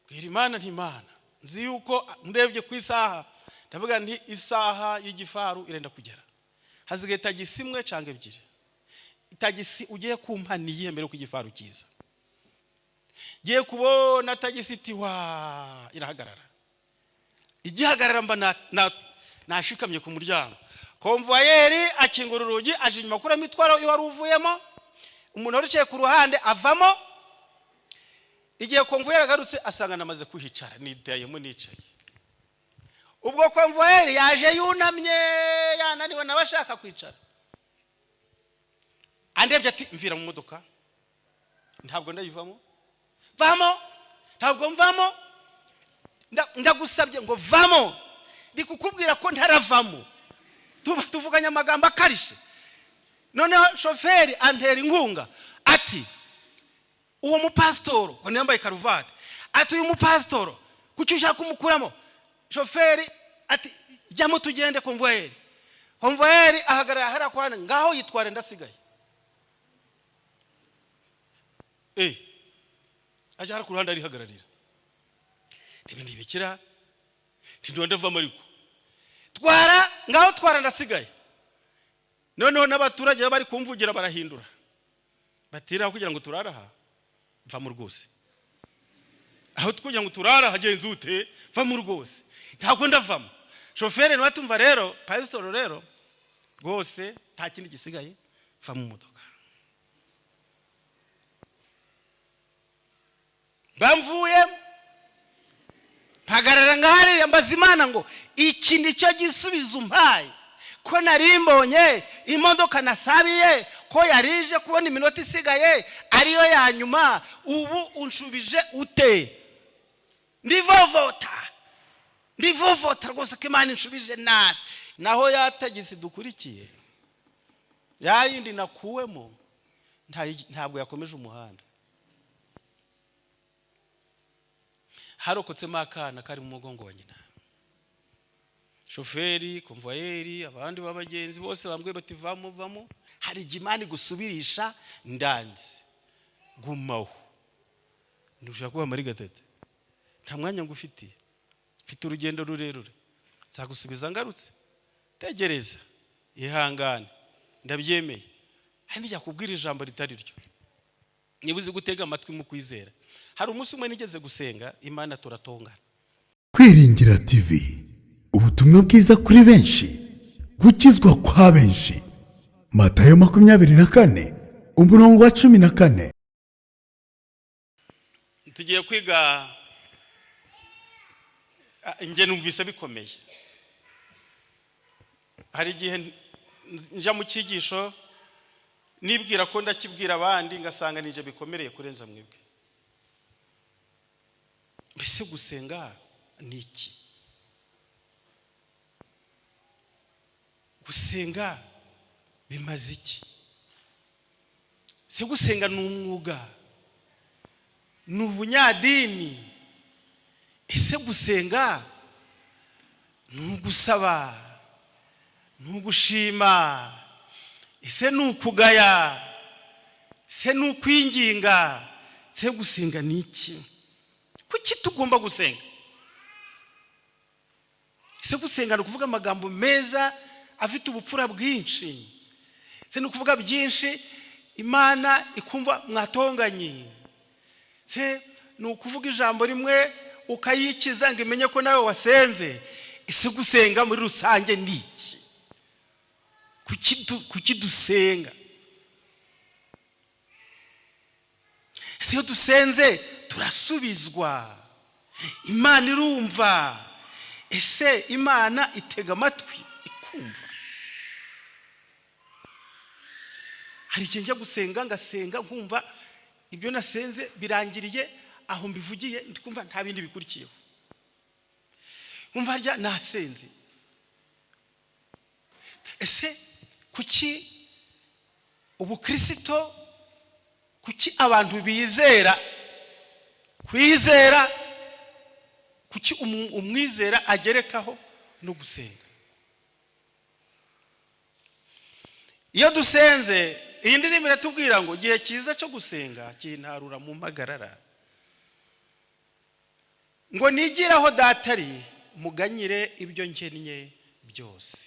bwira Imana nti Imana nzi yuko ndebye ku isaha ndavuga nti isaha y'igifaru irenda kugera hazigaye tagisi imwe canke ebyiri tagisi ugiye kumpaniye mbere ko igifaru kiza giye kubona tagisi tiwa irahagarara igihagarara mba nashikamye ku muryango konvoyeri akingura urugi aje inyuma kuri mitwaro iwari uvuyemo umuntu waricaye ku ruhande avamo igihe konvoyeri agarutse asanga namaze kuhicara nidayemo nicaye ubwo konvoyeri yaje yunamye yananiwe nabashaka kwicara andebye ati mvira mu modoka ntabwo ndayivamo vamo ntabwo mvamo ndagusabye ngo vamo ndikukubwira ko ntaravamo tuvuganya amagambo akarishe noneho shoferi antera inkunga ati uwo mupasitoro ko yambaye karuvati ati uyu mupasitoro kuki ushaka kumukuramo shoferi ati jyamo tugende konvoyeri ahagarara harakwana ngaho yitware ndasigaye aje hari ku ruhande ari hagararira ndibindi bikira ndonda vamo ariko ngaho twara ndasigaye noneho n'abaturage bari kumvugira barahindura batira kugira ngo turaraha va mu rwose aho kugira ngo turara hagenze ute va mu rwose ntabwo ndavamo shoferi n'abatumva rero pastor rero rwose nta kindi gisigaye va mu modoka bamvuye mpagarara ngahari yambaza Imana ngo iki nicyo gisubizo umpaye ko narimbonye imodoka nasabiye ko yarije kubona iminota isigaye ariyo ya nyuma ubu unshubije ute ndivovota rwose ko Imana inshubije nabi naho yatagisi dukurikiye yayindi nakuwemo ntabwo yakomeje umuhanda harokotsemo akana kari mu mugongo wa nyina shoferi konvoyeri abandi babagenzi bose bambwe bati vamo hari Imana gusubirisha ndanze gumaho ndushaka kuba mari gatete nta mwanya ngufitiye mfite urugendo rurerure nzagusubiza ngarutse tegereza ihangane ndabyemeye hari njya kubwira ijambo ritari ryo nibuze gutega amatwi mu kwizera hari umunsi umwe nigeze gusenga Imana turatongana Kwiringira TV ubutumwa bwiza kuri benshi gukizwa kwa benshi Matayo 24 umurongo wa 14 tugiye kwiga nje numvise bikomeye hari igihe nja mu cyigisho nibwira ko ndakibwira abandi ngasanga nije bikomereye kurenza mwebwe mbese gusenga niki gusenga bimaze iki se gusenga n'umwuga n'ubunyadini ese gusenga n'ugusaba n'ugushima ese n'ukugaya se n'ukwinginga se gusenga niki kuki tugomba gusenga se gusenga no kuvuga amagambo meza afite ubupfura bwinshi se no kuvuga byinshi Imana ikumva mwatonganye se no kuvuga ijambo rimwe ukayikiza ngo imenye ko nawe wasenze ese gusenga muri rusange niki kuki dusenga ese iyo dusenze turasubizwa Imana irumva ese Imana itega amatwi ikumva hari igihe njya gusenga ngasenga nkumva ibyo nasenze birangiriye aho mbivugiye ndikumva nta bindi bikurikiyeho nkumva rya nasenze ese kuki ubukristo kuki abantu bizera kwizera kuki umwizera agerekaho no gusenga iyo dusenze iyi ndirimbo iratubwira ngo igihe cyiza cyo gusenga kintarura mu magarara ngo nigiraho datari muganyire ibyo nkennye byose.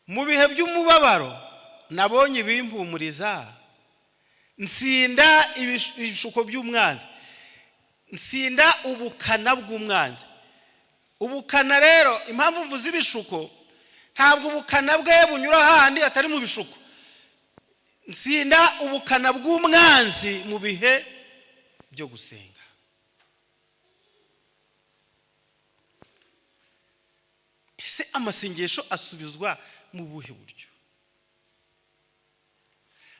Mu bihe by'umubabaro nabonye ibimpumuriza, nsinda ibishuko by'umwanzi, nsinda ubukana bw'umwanzi. Ubukana rero impamvu mvuze ibishuko, ntabwo ubukana bwe bunyura handi atari mu bishuko. Nsinda ubukana bw'umwanzi mu bihe byo gusenga. Ese amasengesho asubizwa mu buhe buryo?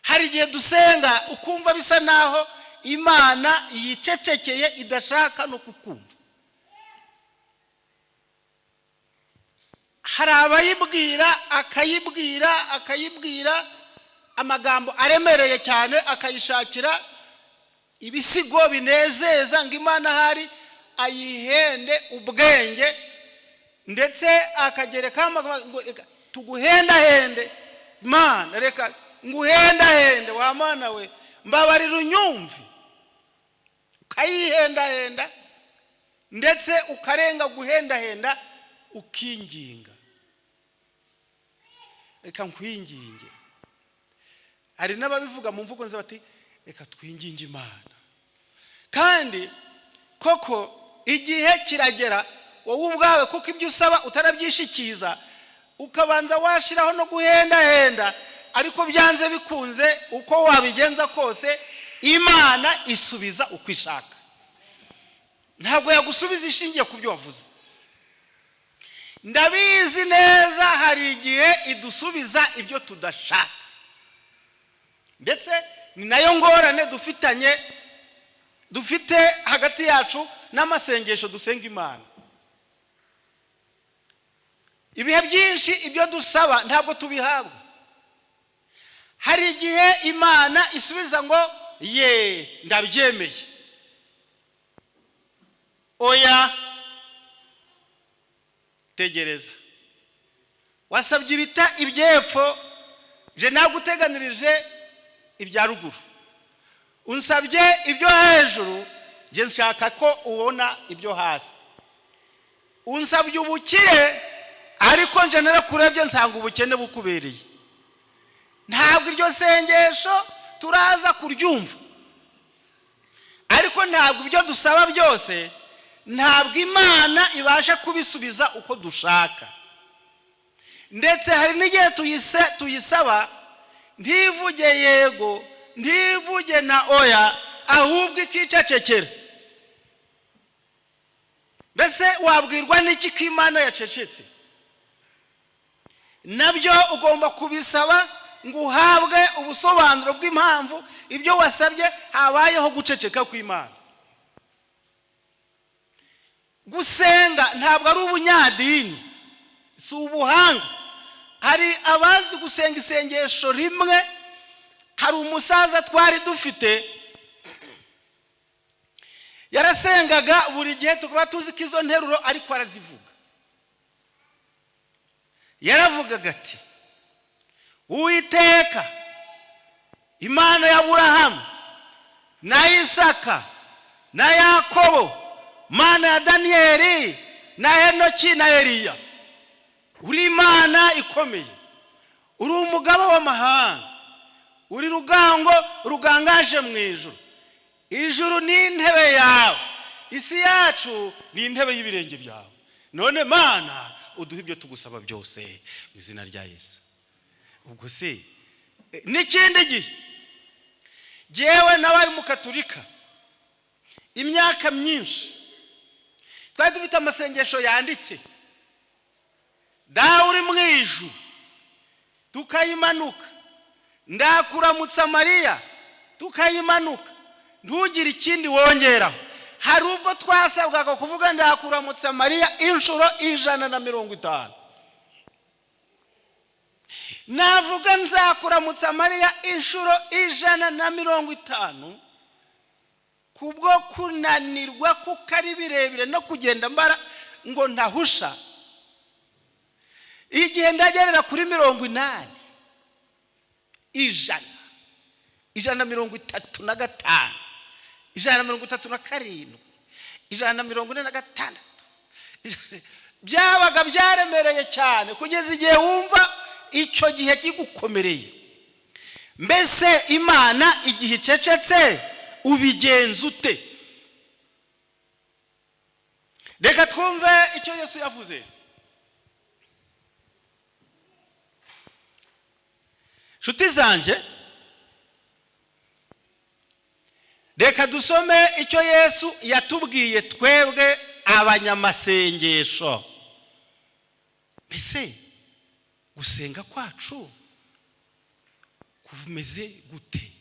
Hari igihe dusenga ukumva bisa naho Imana yicecekeye idashaka no kukumva. Hari abayibwira akayibwira amagambo aremereye cyane, akayishakira ibisigo binezeza ngo Imana hari ayihende ubwenge, ndetse akagereka ngo tuguhendahende. Imana reka nguhendahende, wa Mana we mbabarira unyumve. Ukayihendahenda ndetse ukarenga guhendahenda ukinginga. Reka nkwinginge. Hari n'ababivuga mu mvugo nza bati reka twinginge Imana. Kandi koko igihe kiragera wowe ubwawe kuko ibyo usaba utarabyishikiza, ukabanza washiraho no guhendahenda, ariko byanze bikunze uko wabigenza kose Imana isubiza uko ishaka. Ntabwo yagusubiza ishingiye ku byo wavuze. Ndabizi neza hari igihe idusubiza ibyo tudashaka, ndetse ni nayo ngorane dufite hagati yacu n'amasengesho dusenga Imana. Ibihe byinshi ibyo dusaba ntabwo tubihabwa. Hari igihe Imana isubiza ngo ye ndabyemeye, oya tegereza, wasabye ibita ibyepfo, je naguteganirije ibya ruguru. Unsabye ibyo hejuru, je nshaka ko ubona ibyo hasi. Unsabye ubukire, ariko nje narakurebye nsanga ubukene bukubereye. Ntabwo iryo sengesho turaza kuryumva, ariko ntabwo ibyo dusaba byose ntabwo Imana ibasha kubisubiza uko dushaka. Ndetse hari n'igihe tuyisaba ntivuge yego, ntivuge na oya, ahubwo ikicecekera. Mbese wabwirwa n'iki ko Imana yacecetse? Nabyo ugomba kubisaba ngo uhabwe ubusobanuro bw'impamvu ibyo wasabye habayeho guceceka kw'Imana. Gusenga ntabwo ari ubunyadini, si ubuhanga. Hari abazi gusenga isengesho rimwe. Hari umusaza twari dufite, yarasengaga buri gihe tukaba tuzi ko izo nteruro ariko arazivuga. Yaravugaga ati Uwiteka Imana ya Aburahamu na Isaka na Yakobo, Mana ya Daniyeli na Henoki na Eliya, uri Imana ikomeye, uri umugabo w'amahanga, uri rugango rugangaje mu ijuru. Ijuru ni intebe yawe, isi yacu ni intebe y'ibirenge byawe. None Mana uduhe ibyo tugusaba byose mu izina rya Yesu. Ubwo se n'ikindi gihe jewe nabaye umukatolika imyaka myinshi, twari dufite amasengesho yanditse dawe uri mu ijuru, tukayimanuka, ndakuramutsa Mariya, tukayimanuka, ntugire ikindi wongeraho. Hari ubwo twasabwaga kuvuga ndakuramutsa Mariya inshuro 150. Navuga nzakuramutsa Mariya inshuro 150 kubwo kunanirwa kukari birebire no kugenda mbara ngo ntahusha. Igihe ndagerera kuri 80, 135, 137, 146 byabaga byaremereye cyane kugeza igihe wumva icyo gihe kigukomereye. Mbese Imana igihe icecetse ubigenza ute? Reka twumve icyo Yesu yavuze. Nshuti zanjye, reka dusome icyo Yesu yatubwiye twebwe abanyamasengesho. Mbese gusenga kwacu kumeze gute?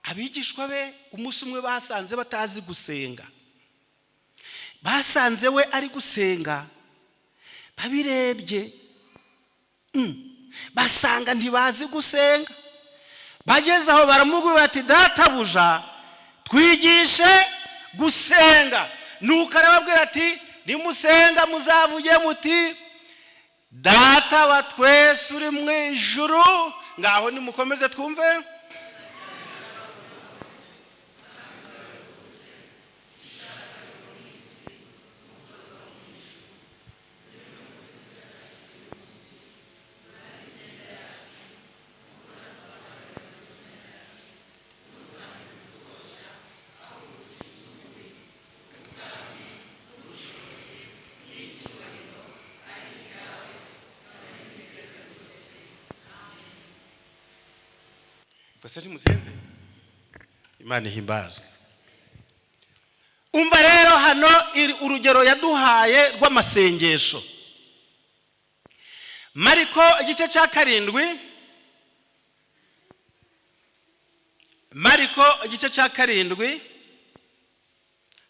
Abigishwa be umunsi umwe basanze batazi gusenga, basanze we ari gusenga, babirebye basanga ntibazi gusenga. Bageze aho baramubwira bati databuja twigishe gusenga. Nuko arababwira ati nimusenga muzavuge muti data wa twese uri mu ijuru. Ngaho nimukomeze twumve. Bose ntimusenze? Imana ihimbazwe. Umva rero hano urugero yaduhaye rw'amasengesho. Mariko igice cya 7, Mariko igice cya 7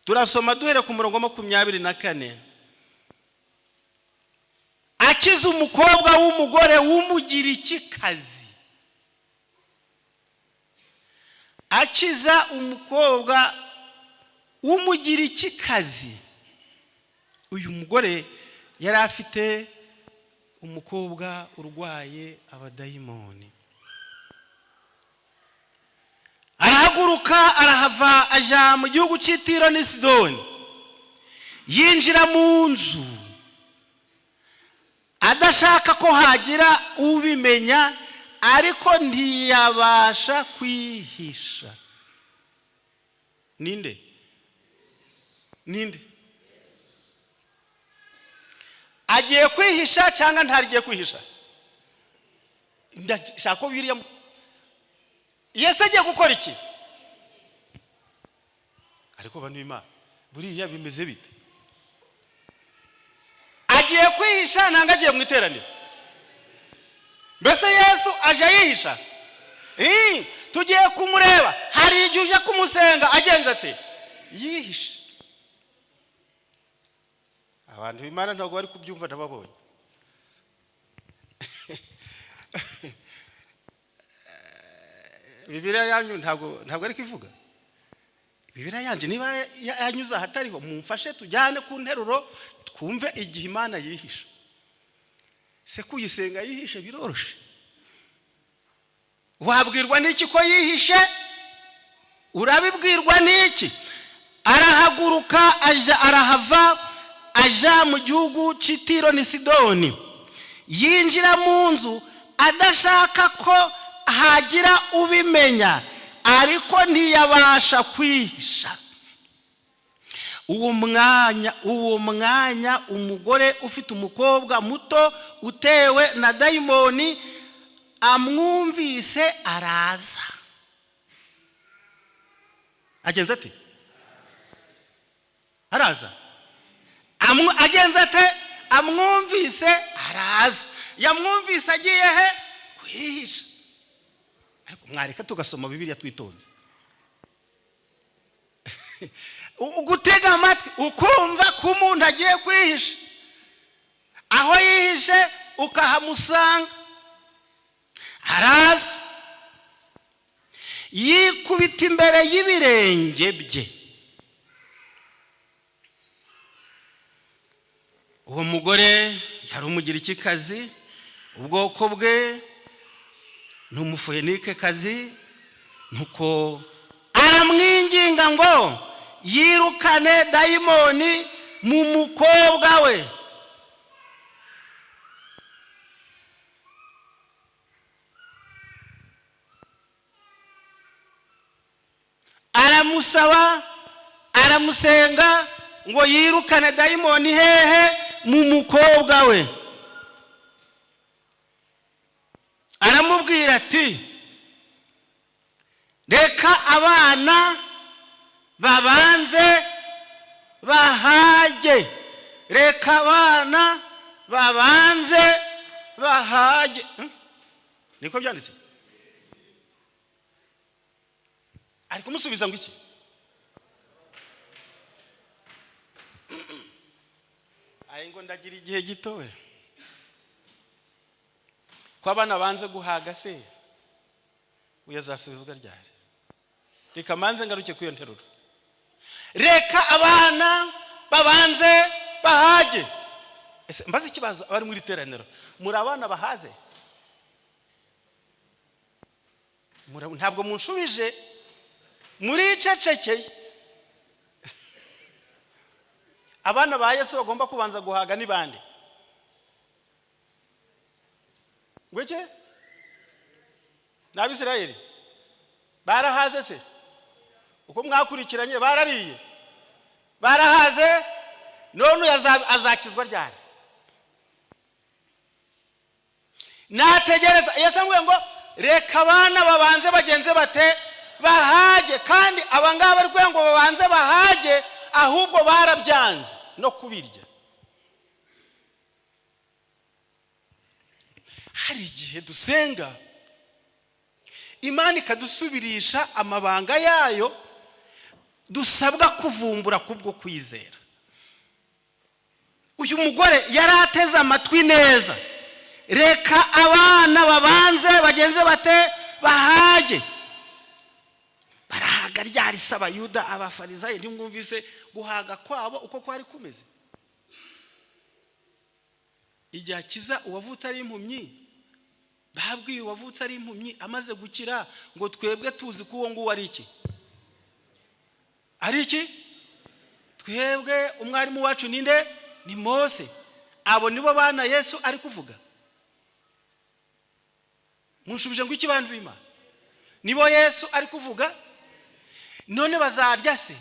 turasoma duhere ku murongo 24. Akiza umukobwa w'umugore w'umugirikikazi. Akiza umukobwa w'umugirikikazi. Uyu mugore yari afite umukobwa urwaye abadayimoni. Arahaguruka arahava aja mu gihugu cy'Itiro ni Sidoni. Yinjira mu nzu adashaka ko hagira ubimenya, ariko ntiyabasha kwihisha. Ninde? Agiye kwihisha cyangwa ntarigiye kwihisha? Ndashaka ko biriya Yesu agiye gukora iki? Ariko bantu Imana buriya bimeze bite? Agiye kwihisha nanga agiye mu iteraniro? Mbese Yesu aje yihisha? Tugiye kumureba. Hari igihe uje kumusenga agenza ate? Yihisha. Abantu Imana ntabwo bari kubyumva ndababonye. Bibiliya yanyu ntabwo ari kivuga. Bibiliya yanje niba yanyuza hatariho mumfashe tujyane ku nteruro twumve igihe Imana yihisha. Se kuyisenga yihishe biroroshe. Wabwirwa n'iki ko yihishe? Urabibwirwa n'iki? Arahaguruka arahava aja mu gihugu cy'Itiro ni Sidoni. Yinjira mu nzu adashaka ko hagira ubimenya, ariko ntiyabasha kwihisha. Uwo mwanya umugore ufite umukobwa muto utewe na dayimoni amwumvise araza. Agenza ate? Araza. Agenza ate? Amwumvise araza. Yamwumvise agiye he? Kwihisha. Ariko mwareka tugasoma Bibiliya twitonze. Ugutega amatwi ukumva ko umuntu agiye kwihisha. Aho yihishe ukahamusanga. Araza. Yikubita imbere y'ibirenge bye. Uwo mugore yari umugirikikazi, ubwoko bwe n'umufoyenike kazi. Nuko aramwinginga ngo yirukane dayimoni mu mukobwa we. Aramusaba, aramusenga ngo yirukane dayimoni hehe? Mu mukobwa we. Aramubwira ati reka abana babanze bahage, reka abana babanze bahage. Niko byanditse? Ari kumusubiza ngo iki? Ayi ngo ndagira igihe gito we. Ko abana banze guhaga se uyazasubizwa ryari? Reka manze ngaruke kuyo nteruro. Reka abana babanze bahage. Ese mbaze ikibazo abari muri teraniro, muri abana bahaze? Ntabwo munshubije, muri cecekeye. Abana ba Yesu bagomba kubanza guhaga ni bande? Gweke? N'Abisirayeli barahaze se? Uko mwakurikiranye barariye, barahaze, none azakizwa ryari? Nategereza. Yesu amwe ngo reka abana babanze bagenze bate bahage, kandi abangaba ari ngo babanze bahage, ahubwo barabyanze no kubirya. Hari igihe dusenga Imana ikadusubirisha amabanga yayo dusabwa kuvumbura kubwo kwizera. Uyu mugore yari ateze amatwi neza. Reka abana babanze bagenze bate bahage. Barahaga ryari se Abayuda Abafarisayo? Ntimwumvise guhaga kwabo uko kwari kumeze? Igihe akiza uwavutse ari impumyi, babwiye uwavutse ari impumyi amaze gukira ngo twebwe tuzi ko uwo nguwo ari iki? Ari iki? Twebwe umwarimu wacu ninde? Ni Mose. Abo nibo bana Yesu ari kuvuga. Munshubije ngo iki bantu b'Imana? Nibo Yesu ari kuvuga? None bazarya se?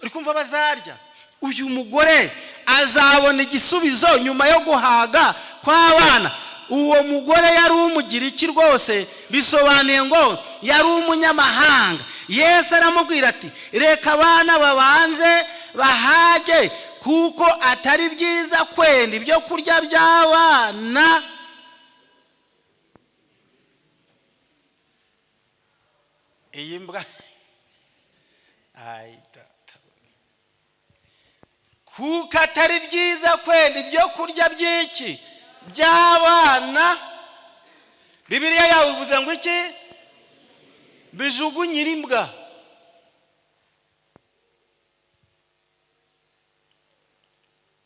Uri kumva bazarya? Uyu mugore azabona igisubizo nyuma yo guhaga kw'abana. Uwo mugore yari umugira iki rwose? Bisobanuye ngo yari umunyamahanga. Yesu aramubwira ati reka abana babanze bahage, kuko atari byiza kwenda ibyo kurya by'abana. Iyi mbwa kuko atari byiza kwenda ibyo kurya by'iki? By'abana. Bibiliya yawe ivuze ngo iki? Bijugunyira imbwa.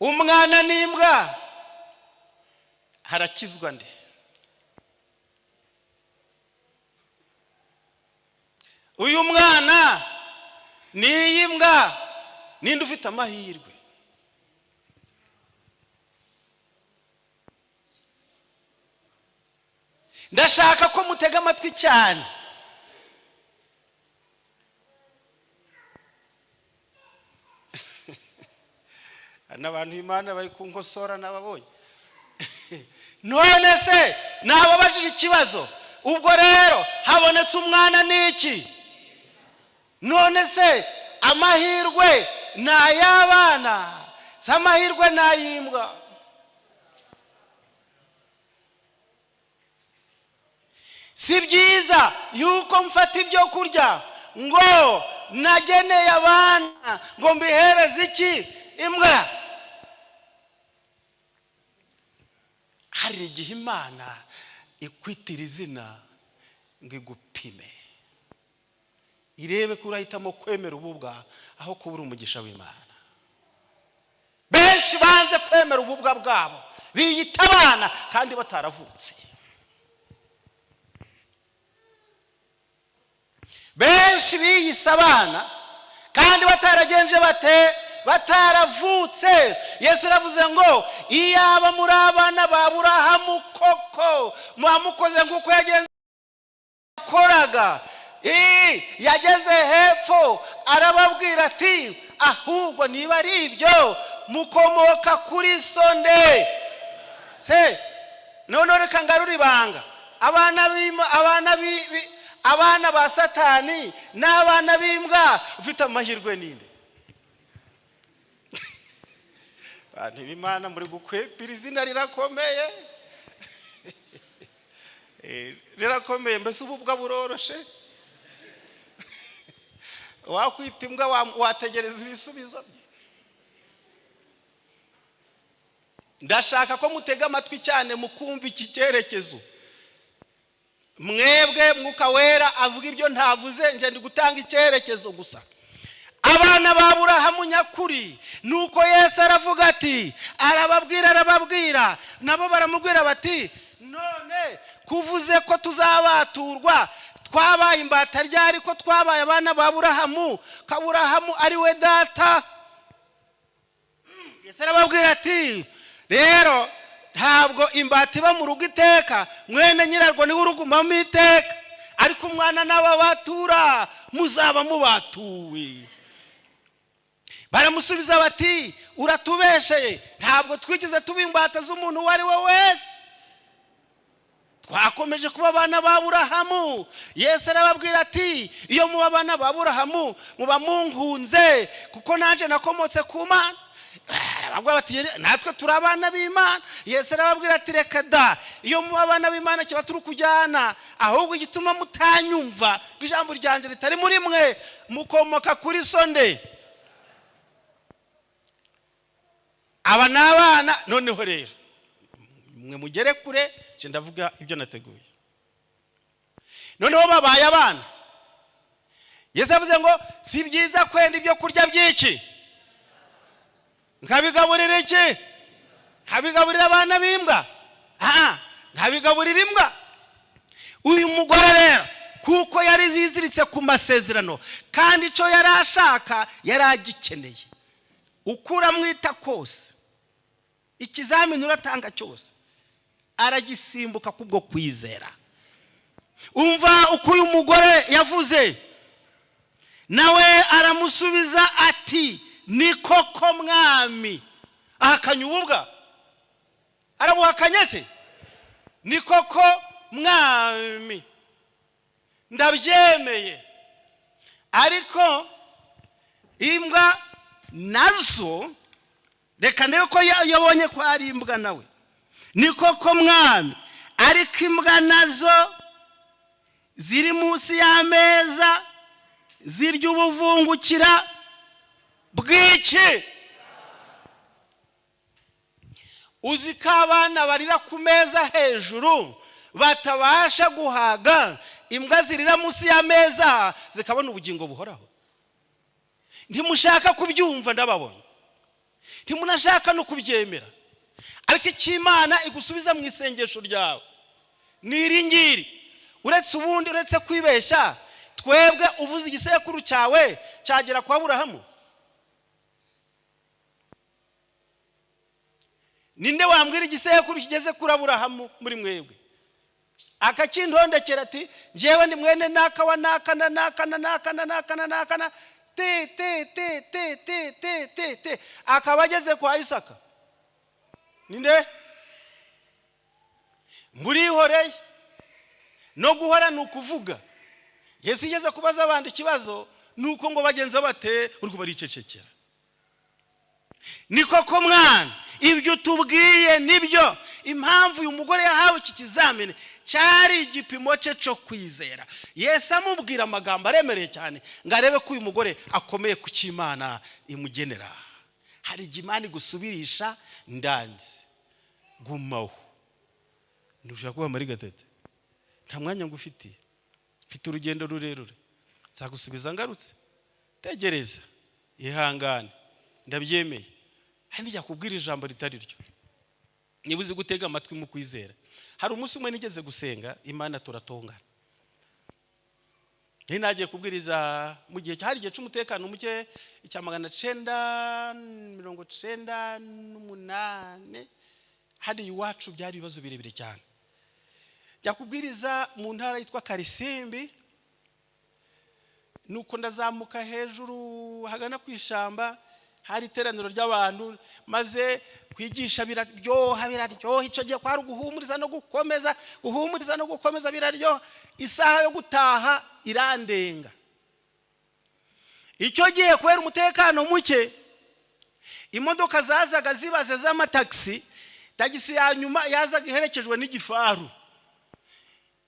Umwana n'imbwa harakizwa nde? Uyu mwana n'iyi mbwa, ninde ufite amahirwe? Ndashaka ko mutega amatwi cyane. N'abantu Imana bari kunkosora nababonye. None se nababajije ikibazo, ubwo rero habonetse umwana n'iki? None se amahirwe n'ay'abana, se amahirwe n'ay'imbwa? Si byiza yuko mfata ibyo kurya ngo nageneye abana ngo mbihereze iki? Imbwa. Hari igihe Imana ikwitira izina ngo igupime, irebe ko urahitamo kwemera ububwa aho kubura umugisha w'Imana. Benshi banze kwemera ububwa bwabo, biyita abana kandi bataravutse. benshi biyise abana kandi bataragenje bataravutse. Yesu aravuze ngo iyaba muri abana ba Aburahamu koko muhamukoze nk'uko yakoraga. Yageze hepfo arababwira ati ahubwo niba ari ibyo mukomoka kuri sonde se. None reka ngarura ibanga, abana ba Satani n'abana b'imbwa ufite amahirwe ninde? Bantu b'Imana muri gukwepira izina rirakomeye. Rirakomeye, mbese ububwa buroroshe. Wakwita imbwa wategereza ibisubizo bye. Ndashaka ko mutega amatwi cyane mukumva iki cyerekezo. Mwebwe Mwuka Wera avuga ibyo ntavuze, nje ndi gutanga icyerekezo gusa. Abana ba Aburahamu nyakuri nuko Yesu aravuga ati arababwira nabo baramubwira bati none kuvuze ko tuzabaturwa twabaye imbata ryari ko twabaye abana ba Aburahamu, Aburahamu ari we data? Yesu arababwira ati rero ntabwo imbata iba mu rugo iteka, mwene nyirarwo niwe urugumamo iteka, ariko umwana n'ababatura muzaba mubatuwe. Baramusubiza bati uratubesheye, ntabwo twigize tuba imbata z'umuntu uwo ari we wese, twakomeje kuba abana ba Aburahamu. Yesu arababwira ati iyo muba abana ba Aburahamu muba munkunze kuko nanje nakomotse ku Mana. Abagwa bati natwe turi abana b'Imana. Yesu arababwira ati reka da, iyo muba abana b'Imana kiba turi kujyana, ahubwo igituma mutanyumva ijambo ryanje ritari muri mwe mukomoka kuri sonde. Aba n'abana. Noneho rero mwe mugere kure, je ndavuga ibyo nateguye. Noneho babaye abana. Yesu avuze ngo si byiza kwenda ibyo kurya by'iki, nkabigaburira iki? Nkabigaburira abana b'imbwa? Nkabigaburira imbwa. Uyu mugore rero kuko yari ziziritse ku masezerano kandi icyo yari ashaka yari agikeneye, ukura mwita kose, ikizamini uratanga cyose, aragisimbuka kubwo kwizera. Umva uko uyu mugore yavuze, nawe aramusubiza ati ni koko mwami. Ahakanye ububwa, arabuhakanye se? Ni koko mwami, ndabyemeye. Ariko imbwa nazo, reka ndebe ko yabonye ko ari imbwa nawe. Ni koko mwami, ariko imbwa nazo ziri munsi y'ameza zirya ubuvungukira bw'iki? Uzi ko abana barira ku meza hejuru batabasha guhaga, imbwa zirira munsi y'ameza zikabona ubugingo buhoraho. Ntimushaka kubyumva, ndababonye ntimunashaka no kubyemera, ariko icy'Imana igusubiza mu isengesho ryawe ni iri ngiri. Uretse kwibeshya, twebwe uvuze igisekuru cyawe cyagera kwa Aburahamu. Ninde wambwira igisekuru kigeze kuri Aburahamu muri mwebwe? Akakindondekera ati njyewe ndi mwene naka wa naka na naka na naka na naka na naka na te akaba ageze kwa Isaka. Ninde? Murihoreye no guhora nukuvuga. Yesu igeze kubaza abandi ikibazo nuko ngo bagenza bate uriko baricecekera. Ni koko mwana, ibyo tubwiye nibyo. Impamvu uyu mugore yahawe iki kizamini cyari igipimo cye cyo kwizera. Yesu amubwira amagambo aremereye cyane ngo arebe ko uyu mugore akomeye ku cy'Imana imugenera. Hari Imana gusubirisha ndanzi gumaho. Ndushaka kuba muri gatete, nta mwanya ngufitiye, mfite urugendo rurerure, nzagusubiza ngarutse. Tegereza, ihangane, ndabyemeye. Hari njya kubwira ijambo ritari ryo. Nibuze gutega amatwi mu kwizera. Hari umunsi umwe nigeze gusenga Imana turatongana. nagiye kubwiriza mu gihe cyari igihe cy'umutekano muke icya 1998 hari iwacu byari ibibazo birebire cyane. Jya kubwiriza mu ntara yitwa Karisimbi, nuko ndazamuka hejuru hagana kwishamba, hari iteraniro ry'abantu maze kwigisha biraryoha icyo gihe kwari guhumuriza no gukomeza biraryoha. Isaha yo gutaha irandenga. Icyo gihe kwera umutekano muke, imodoka zazaga zibaze z'amataxi, tagisi ya nyuma yazaga iherekejwe n'igifaru.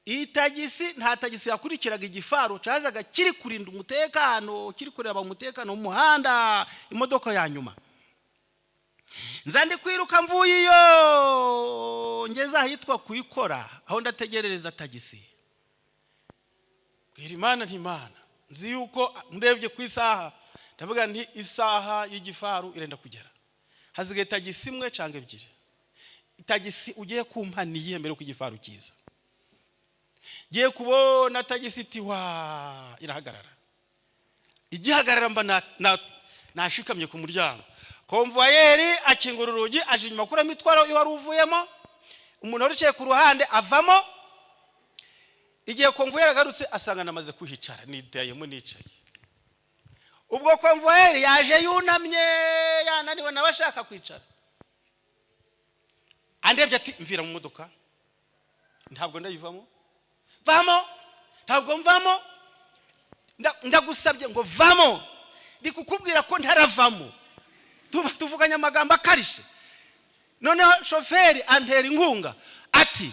Iyi tagisi nta tagisi yakurikiraga igifaru, cyazaga kiri kurinda umutekano, kiri kureba umutekano mu muhanda, imodoka ya nyuma. Nzandi kwiruka mvuye iyo ngeze ahitwa kuyikora, aho ndategerereza tagisi. Bwira Imana nti Imana, nzi yuko ndebye ku isaha, ndavuga nti isaha y'igifaru irenda kugera. Hazigaye tagisi imwe cyangwa ebyiri. Tagisi ugiye kumpaniye mbere ko igifaru kiza. Giye kubona tagisi iti wa irahagarara. Igihagarara mba nashikamye ku muryango. Konvoyeri akingura urugi aje inyuma kuri mitwaro iwari uvuyemo. Umuntu waricaye ku ruhande avamo. Igihe konvoyeri agarutse asanga namaze kuhicara, nitayemo nicaye. Ubwo konvoyeri yaje yunamye yananiwe nabashaka kwicara. Andebye ati mvira mu modoka. Ntabwo ndayivamo. Vamo, ntabwo mvamo. Ndagusabye ngo vamo. Ndikukubwira ko ntaravamo. Tuvuganya amagambo akarishe. Noneho shoferi antera inkunga ati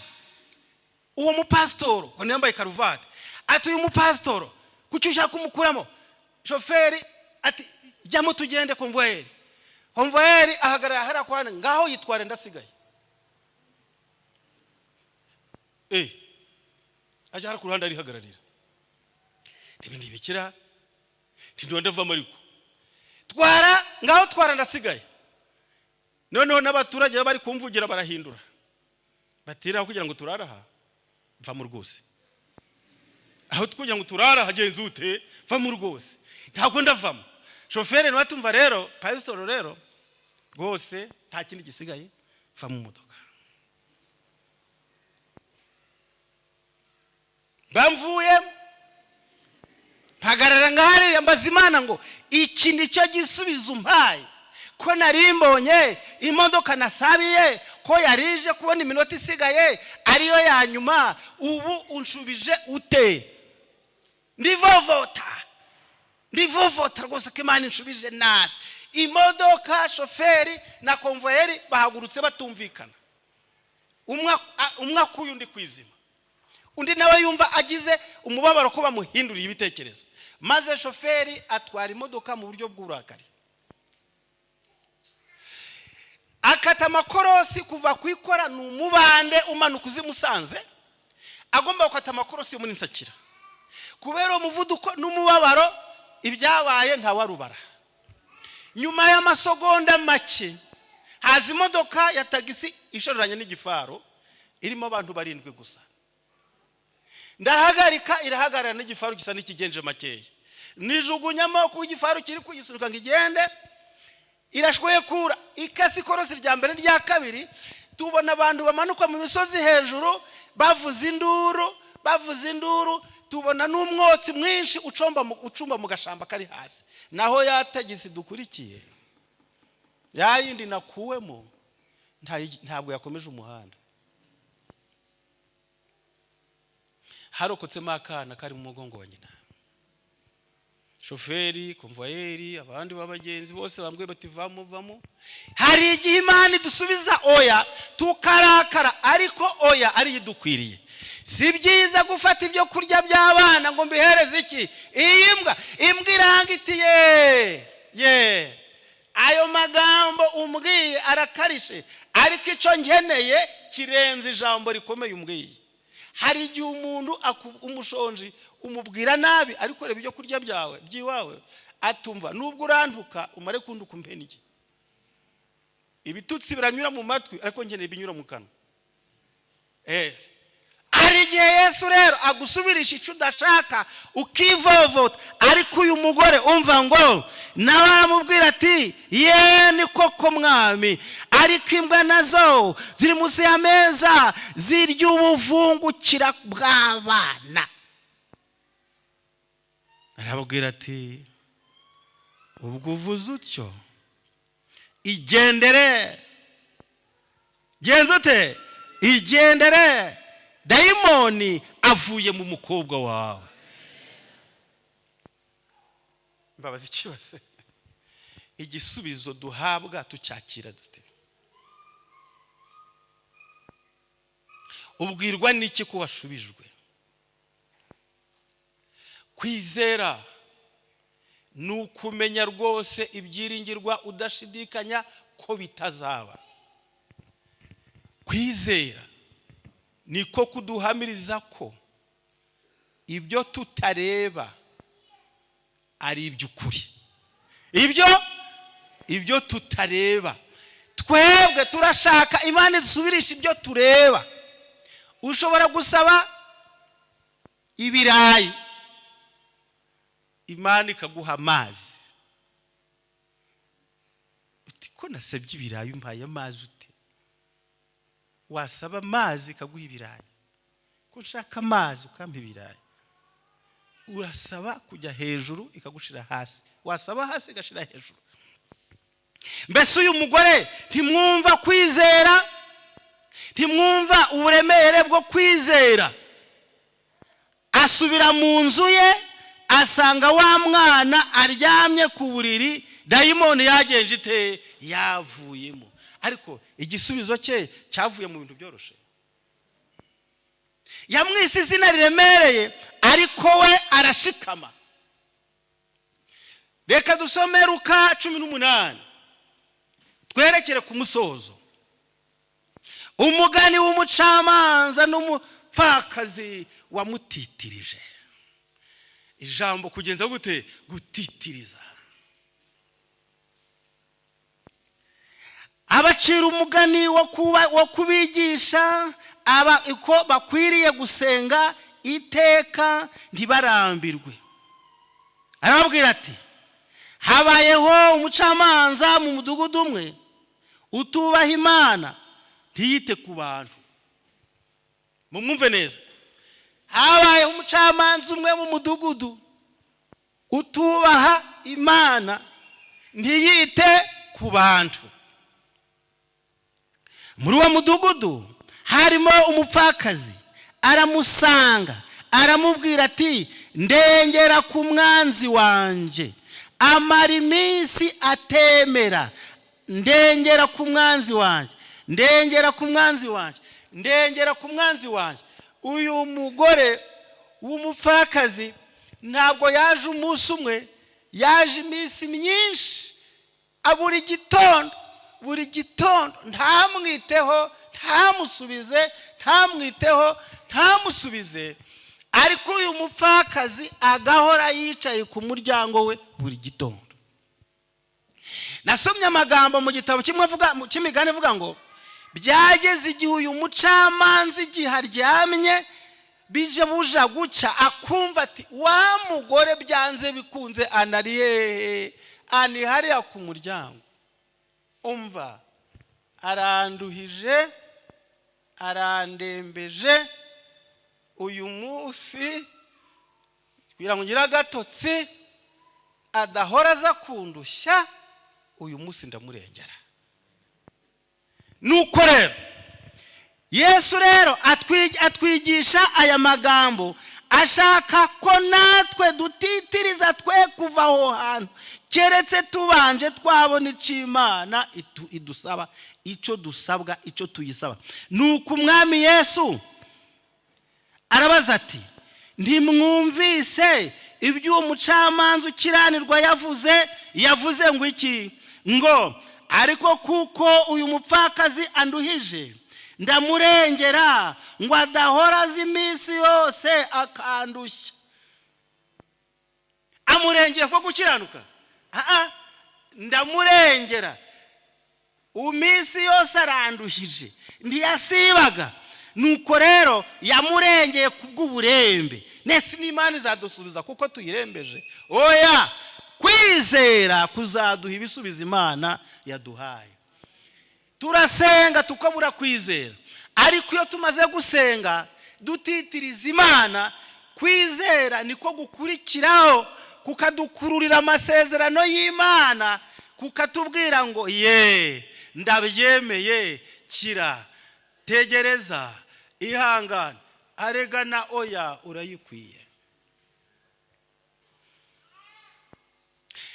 uwo mupasitoro ko yambaye karuvati ati uyu mupasitoro kuki ushaka kumukuramo. Shoferi ati jyamo tugende konvoyeri ahagarara hara kwana ngaho yitware ndasigaye. Aje hari ku ruhande ari hagararira. Ndibindi bikira ndonda vamo ariko twara ngaho twara ndasigaye. Noneho n'abaturage bari kumvugira barahindura batira kugira ngo turaraha vamo rwose. Aho kugira ngo turara hagenze ute vamo rwose. Ntabwo ndavamo. Shoferi nwatumva rero pastor rero rwose nta kindi gisigaye vamo modoka. Bamvuye mpagarara ngahari yambaza Imana ngo iki nicyo gisubizo umpaye ko narimbonye imodoka nasabiye ko yarije kubona iminota isigaye ariyo ya nyuma, ubu unshubije ute? Ndivovota rwose ko Imana inshubije nabi. Imodoka shoferi na konvoyeri bahagurutse batumvikana, umwe akuye undi kwizima. Undi nawe yumva agize umubabaro ko bamuhinduriye ibitekerezo, maze shoferi atwara imodoka mu buryo bw'uburakari. Akata amakorosi kuva kwikora n'umubande umanuka uzi Musanze, agomba gukata amakorosi muri Nsakira. Kubera umuvuduko n'umubabaro ibyabaye nta warubara. Nyuma y'amasegonda make haza imodoka ya tagisi ishoreranye n'igifaro irimo abantu barindwi gusa. Ndahagarika irahagarara n'igifaru gisa n'ikigenje makeya. Nijugunyamo ku gifaru kiri kugisunika ngo igende, irashwoye kura ikasi korosi rya mbere rya kabiri. Tubona abantu bamanuka mu misozi hejuru bavuza induru, tubona n'umwotsi mwinshi ucumba mu gashamba kari hasi. Naho yatagisi dukurikiye yayindi nakuwemo ntabwo yakomeje umuhanda. Harokotsemo akana kari mu mugongo wa nyina. Shoferi, konvoyeri, abandi babagenzi bose bambwe bati vamo. Hari igihe Imana dusubiza oya tukarakara, ariko oya ari yidukwiriye. Si byiza gufata ibyo kurya by'abana ngo mbihereze iki imbwa irangitiye ayo magambo umbwiye arakarishe, ariko icyo nkeneye kirenze ijambo rikomeye umbwiye. Hari igihe umuntu umushonji umubwira nabi, ariko reba ibyo kurya byawe byiwawe atumva, nubwo urantuka umare kunduka umpenige. Ibitutsi biranyura mu matwi, ariko nkeneye binyura mu kanwa. hari igihe Yesu rero agusubirisha icyo udashaka ukivovota, ariko uyu mugore umva ngo nawe aramubwira ati ye ni koko mwami, ariko imbwa nazo ziri munsi y'ameza zirya ubuvungukira bw'abana. arababwira ati ubwo uvuze utyo igendere. genza ute? igendere, dayimoni avuye mu mukobwa wawe. mbabazi cyose igisubizo duhabwa tucyakira dute? ubwirwa n'iki ko washubijwe? kwizera ni ukumenya rwose ibyiringirwa udashidikanya ko bitazaba. kwizera niko kuduhamiriza ko ibyo tutareba ari iby'ukuri. ibyo tutareba, twebwe turashaka Imana isubirisha ibyo tureba. ushobora gusaba ibirayi, Imana ikaguha amazi. uti ko nasabye ibirayi umpaye amazi ute? wasaba amazi ikaguha ibirayi? ko nshaka amazi ukampa ibirayi. urasaba kujya hejuru ikagushira hasi, wasaba hasi igashira hejuru. mbese uyu mugore ntimwumva kwizera? ntimwumva uburemere bwo kwizera? asubira mu nzu ye asanga wa mwana aryamye ku buriri, dayimoni yagenje ite? yavuyemo. ariko igisubizo cye cyavuye mu bintu byoroshye. yamwise izina riremereye, ariko we arashikama. reka dusome Luka 18 twerekere ku musozo. umugani w'umucamanza n'umupfakazi wamutitirije. ijambo kugenza gute? gutitiriza. abacira umugani wo kubigisha uko bakwiriye gusenga iteka ntibarambirwe. arababwira ati habayeho umucamanza mu mudugudu umwe utubaha Imana ntiyite ku bantu. mumwumve neza. habayeho umucamanza umwe mu mudugudu utubaha Imana ntiyite ku bantu. muri uwo mudugudu harimo umupfakazi. aramusanga aramubwira ati ndengera ku mwanzi wanje, amara iminsi atemera. ndengera ku mwanzi wanje, ndengera ku mwanzi wanje, ndengera ku mwanzi wanje. uyu mugore w'umupfakazi ntabwo yaje umunsi umwe, yaje iminsi myinshi. buri gitondo ntamwiteho, ntamusubize, ntamwiteho, ntamusubize. ariko uyu mupfakazi agahora yicaye ku muryango we buri gitondo. nasomye amagambo mu gitabo kimwe cy'imigani ivuga ngo byageze igihe uyu mucamanza igihe aryamye bije buja guca akumva ati wa mugore byanze bikunze anariye hariya ku muryango. umva, aranduhije, arandembeje uyu munsi, kugira ngo ngira agatotsi adahora aza kundushya, uyu munsi ndamurengera. nuko rero Yesu rero atwigisha aya magambo ashaka ko natwe dutitiriza twe kuva aho hantu, keretse tubanje twabona icyo Imana idusaba, icyo dusabwa, icyo tuyisaba. nuko umwami Yesu arabaza ati ntimwumvise ibyo umucamanza ukiranirwa yavuze ngo iki? ngo ariko kuko uyu mupfakazi anduhije ndamurengera ngo adahora azi iminsi yose akandushya. amurengera ko gukiranuka? ndamurengera iminsi yose aranduhije, ntiyasibaga. nuko rero yamurengeye kubw'uburembe. Nese n'Imana izadusubiza kuko tuyirembeje? Oya, kwizera kuzaduha ibisubizo Imana yaduhaye. Turasenga tukabura kwizera, ariko iyo tumaze gusenga dutitiriza Imana, kwizera niko gukurikiraho kukadukururira amasezerano y'Imana, kukatubwira ngo ndabyemeye, kira, tegereza, ihangane, aregana, oya urayikwiye.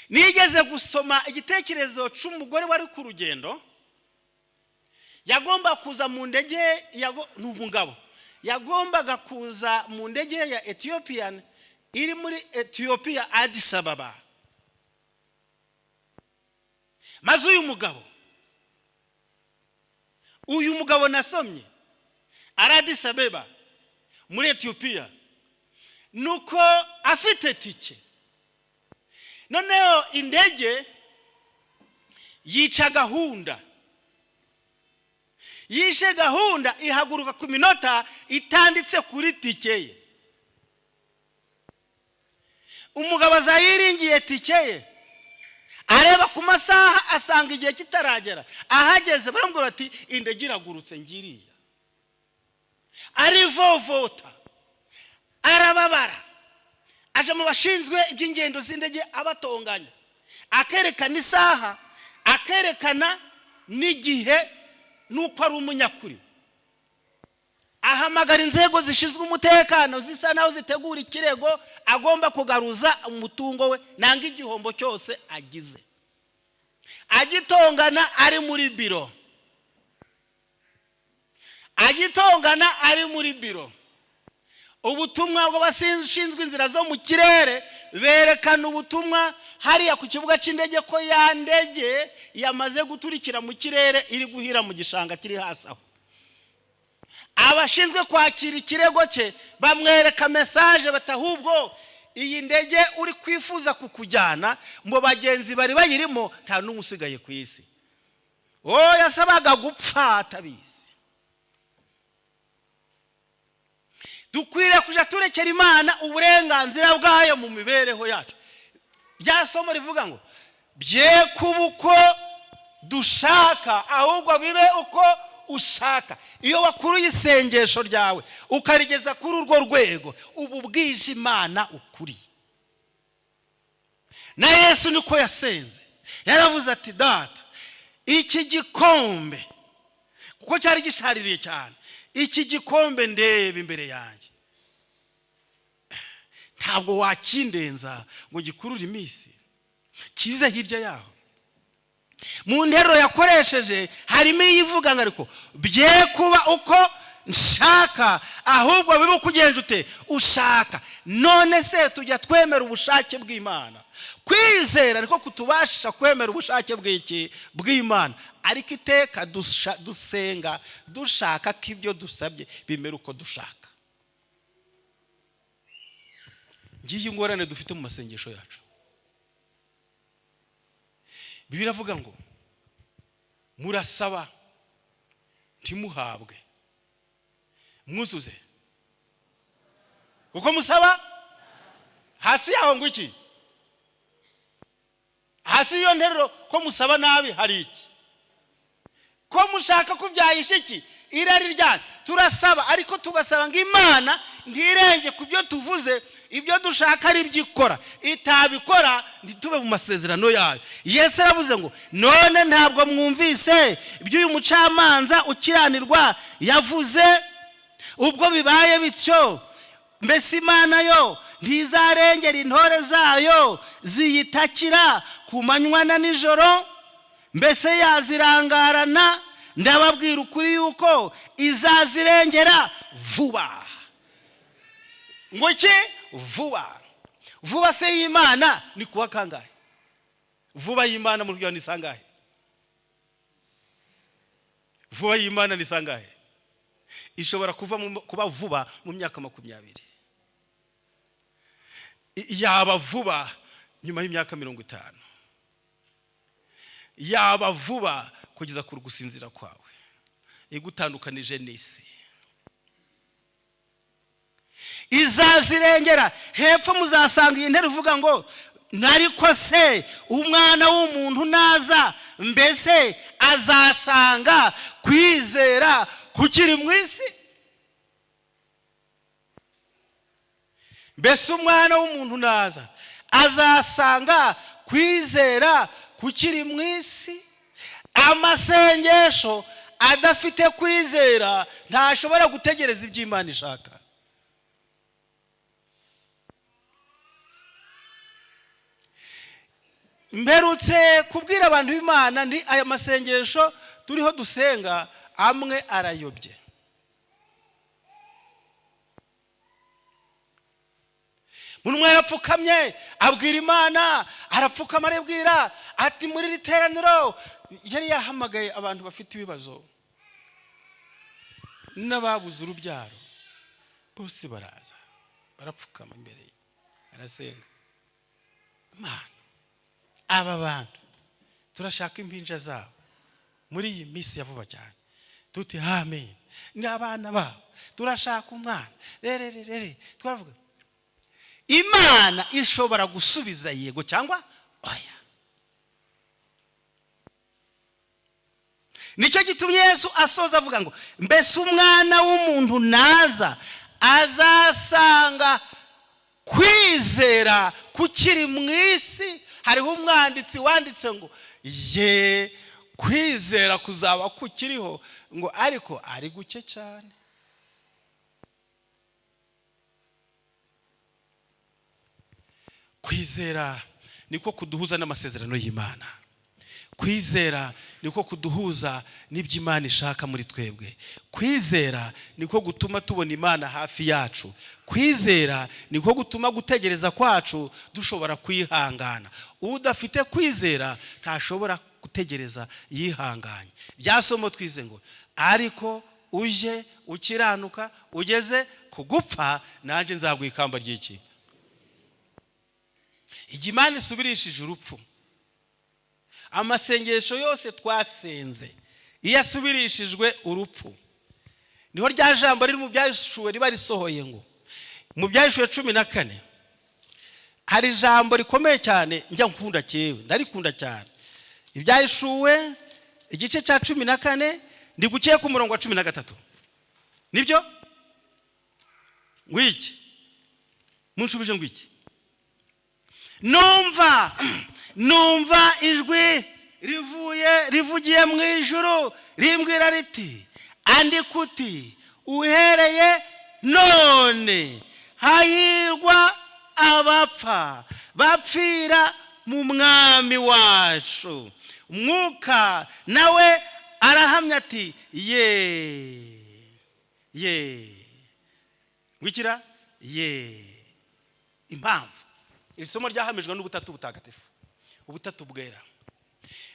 Nigeze gusoma igitekerezo cy'umugore wari ku rugendo, yagomba kuza mu ndege, n'umugabo yagombaga kuza mu ndege ya Ethiopian iri muri Ethiopia, Addis Ababa. Maze uyu mugabo nasomye ari Addis Ababa muri Ethiopia, nuko afite tike. Noneho indege yica gahunda, yishe gahunda, ihaguruka ku minota itanditse kuri tike ye. Umugabo azayiringiye tike ye, areba ku masaha asanga igihe kitaragera. Ahageze baramubwira ati indege iragurutse ngiriya. Arivovota, arababara, aje mu bashinzwe iby'ingendo z'indege abatonganya, akerekana isaha, akerekana n'igihe, nuko ari umunyakuri. Ahamagara inzego zishinzwe umutekano, zisa naho zitegura ikirego agomba kugaruza umutungo we nanga igihombo cyose agize. Agitongana ari muri biro, ubutumwa bw'abashinzwe inzira zo mu kirere berekana ubutumwa hariya ku kibuga cy'indege ko ya ndege yamaze guturikira mu kirere, iri guhira mu gishanga kiri hasi aho. Abashinzwe kwakira ikirego cye bamwereka message batahubwo iyi ndege uri kwifuza kukujyana mu bagenzi bari bayirimo nta n'umusigaye ku isi. Yasabaga gupfa atabizi. Dukwiriye kuja turekera Imana uburenganzira bwayo mu mibereho yacu. Rya somo rivuga ngo bye kuba uko dushaka, ahubwo bibe uko ushaka. Iyo wakuruye isengesho ryawe ukarigeza kuri urwo rwego, ubu bwije Imana ukuri. Na Yesu niko yasenze, yaravuze ati Data, iki gikombe, kuko cyari gishaririye cyane, iki gikombe ndeba imbere yanjye, ntabwo wakindenza ngo gikurure iminsi, kize hirya yaho. Mu nteruro yakoresheje harimo iyivuga ngo ariko bye kuba uko nshaka, ahubwo bibe ukugenje ute ushaka. None se tujya twemera ubushake bw'Imana? Kwizera ariko kutubasha kwemera ubushake bw'Imana, ariko iteka dusenga dushaka ko ibyo dusabye bimera uko dushaka. Ngiye ingorane dufite mu masengesho yacu. Bibiliya avuga ngo murasaba ntimuhabwe, mwuzuze kuko musaba. Hasi yaho ngo iki? Hasi iyo nteruro ko musaba nabi hari iki? Ko mushaka kubyayisha iki? Irari ryanyu. Turasaba ariko tugasaba ngo Imana ntirenge ku byo tuvuze, ibyo dushaka ari byikora. Itabikora ntitube mu masezerano yayo. Yesu aravuze ngo none ntabwo mwumvise iby'uyu mucamanza ukiranirwa yavuze? Ubwo bibaye bityo, mbese Imana yo ntizarengera intore zayo ziyitakira ku manywa na nijoro? Mbese yazirangarana? Ndababwira ukuri yuko izazirengera vuba. Ngo iki? Vuba. Vuba se y'Imana ni kuwa kangahe? Vuba y'Imana mu rwego ni sangahe? Vuba y'Imana ni sangahe? Ishobora kuba vuba mu myaka 20. Yaba vuba nyuma y'imyaka 50. Yaba vuba kugeza ku gusinzira kwawe, igutandukanije n'isi. izazirengera. Hepfo muzasanga iyi nteruro ivuga ngo ariko se umwana w'umuntu naza, mbese azasanga kwizera kukiri mu isi? Mbese umwana w'umuntu naza, azasanga kwizera kukiri mu isi? Amasengesho adafite kwizera ntashobora gutegereza ibyo Imana ishaka. Mperutse kubwira abantu b'Imana ndi aya masengesho turiho dusenga amwe arayobye. Munwe yapfukamye abwira Imana, arapfukama arabwira ati muri literaniro yari yahamagaye abantu bafite ibibazo n'ababuze urubyaro, bose baraza barapfukama imbere ye arasenga. Imana, aba bantu turashaka impinja zabo muri iyi minsi ya vuba cyane, tuti amen, ni abana babo turashaka umwana rere. Twaravuga Imana ishobora gusubiza yego cyangwa oya. Nicyo gitumye Yesu asoza avuga ngo mbese umwana w'umuntu naza, azasanga kwizera kukiri mu isi? Hariho umwanditsi wanditse ngo ye kwizera kuzaba kukiriho, ngo ariko ari guke cyane. Kwizera niko kuduhuza n'amasezerano y'Imana. Kwizera niko kuduhuza n'ibyo Imana ishaka muri twebwe. Kwizera niko gutuma tubona Imana hafi yacu. Kwizera niko gutuma gutegereza kwacu dushobora kwihangana. Udafite kwizera ntashobora gutegereza yihanganye. Byasomo twize ngo ariko uje ukiranuka ugeze kugupfa, nanje nzaguha ikamba ry'iki? Igihe Imana isubirishije urupfu, amasengesho yose twasenze iyo asubirishijwe urupfu, niho rya jambo riri mu Byahishuwe riba risohoye ngo mu Byahishuwe 14 hari ijambo rikomeye cyane njya nkunda cyewe, ndarikunda cyane. Ibyahishuwe igice cya 14 ndi gukiye ku murongo wa 13. Nibyo ngwiki munshubije ngwiki, numva ijwi rivugiye mu ijuru rimbwira riti andika uti uhereye none hahirwa abapfa bapfira mu mwami wacu. Umwuka nawe arahamya ati ye ngwikira ye. Impamvu iri somo ryahamijwe n'ubutatu butagatifu, ubutatu bwera.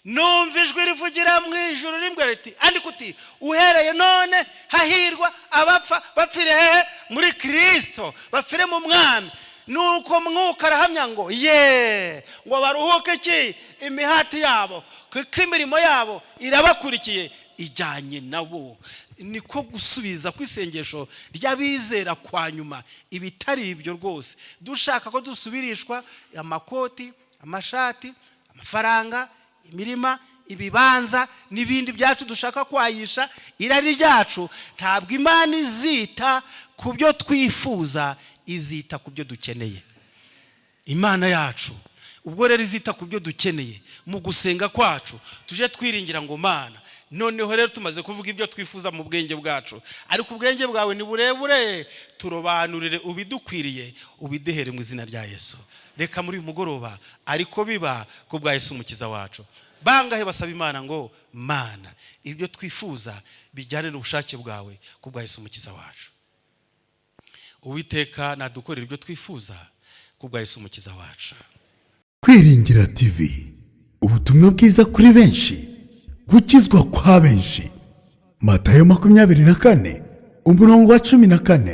Numva ijwi rivugira mu ijuru rimbwira riti andika uti uhereye none hahirwa abapfa bapfire hehe? Muri Kristo, bapfire mu mwami. Nuko mwuka arahamya ngo ye, ngo baruhuke iki? Imihati yabo, kuko imirimo yabo irabakurikiye ijyanye nabo. Niko gusubiza kwisengesho ry'abizera kwa nyuma. Ibitari ibyo rwose dushaka ko dusubirishwa amakoti, amashati, amafaranga, imirima, ibibanza n'ibindi byacu dushaka kwayisha irari ryacu, ntabwo Imana izita ku byo twifuza, izita ku byo dukeneye. Imana yacu ubwo rero izita ku byo dukeneye mu gusenga kwacu, tuje twiringira ngo Mana, noneho rero tumaze kuvuga ibyo twifuza mu bwenge bwacu, ariko ubwenge bwawe ni burebure, turobanurire ubidukwiriye, ubidehere mu izina rya Yesu. Reka muri uyu mugoroba ariko biba ku bwa Yesu umukiza wacu. Bangahe basaba Imana ngo Mana, ibyo twifuza bijyane n'ubushake bwawe ku bwa Yesu umukiza wacu. Uwiteka nadukorera ibyo twifuza ku bwa Yesu umukiza wacu. Kwiringira TV, ubutumwa bwiza kuri benshi, gukizwa kwa benshi. Matayo 24 umurongo wa 14.